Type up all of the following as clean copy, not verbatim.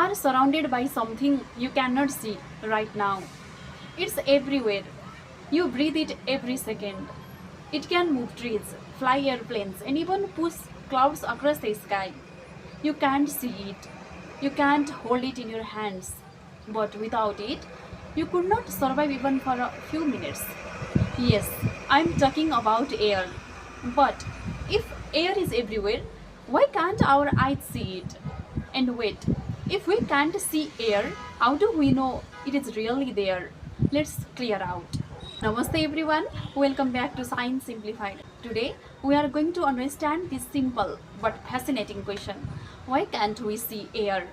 are surrounded by something you cannot see right now. It's everywhere. You breathe it every second. It can move trees, fly airplanes, and even push clouds across the sky. You can't see it. You can't hold it in your hands. But without it, you could not survive even for a few minutes. Yes, I'm talking about air. But if air is everywhere, why can't our eyes see it? And wait, if we can't see air, how do we know it is really there? Let's clear out. Namaste everyone, welcome back to Science Simplified. Today we are going to understand this simple but fascinating question. Why can't we see air?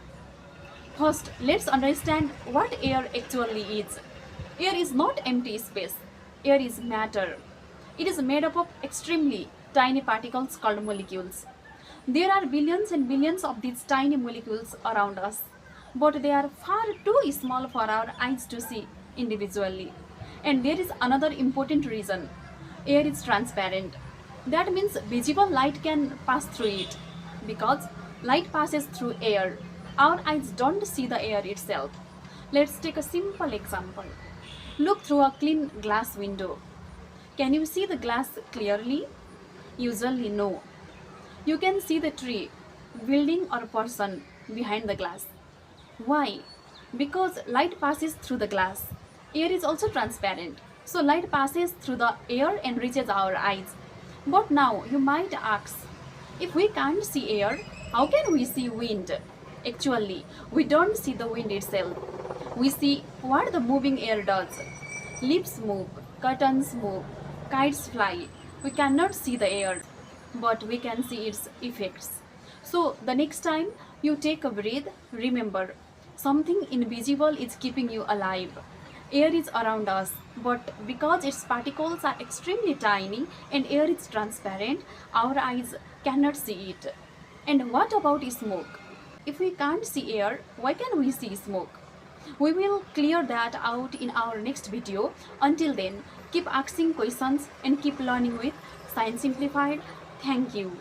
First, let's understand what air actually is. Air is not empty space. Air is matter. It is made up of extremely tiny particles called molecules. There are billions and billions of these tiny molecules around us, but they are far too small for our eyes to see individually. And there is another important reason. Air is transparent. That means visible light can pass through it. Because light passes through air, our eyes don't see the air itself. Let's take a simple example. Look through a clean glass window. Can you see the glass clearly? Usually no. You can see the tree, building or person behind the glass. Why? Because light passes through the glass. Air is also transparent. So light passes through the air and reaches our eyes. But now you might ask, if we can't see air, how can we see wind? Actually, we don't see the wind itself. We see what the moving air does. Leaves move, curtains move, kites fly. We cannot see the air, but we can see its effects. So the next time you take a breath, remember, something invisible is keeping you alive. Air is around us, but because its particles are extremely tiny and air is transparent, our eyes cannot see it. And what about smoke? If we can't see air, why can we see smoke? We will clear that out in our next video. Until then, keep asking questions and keep learning with Science Simplified. Thank you.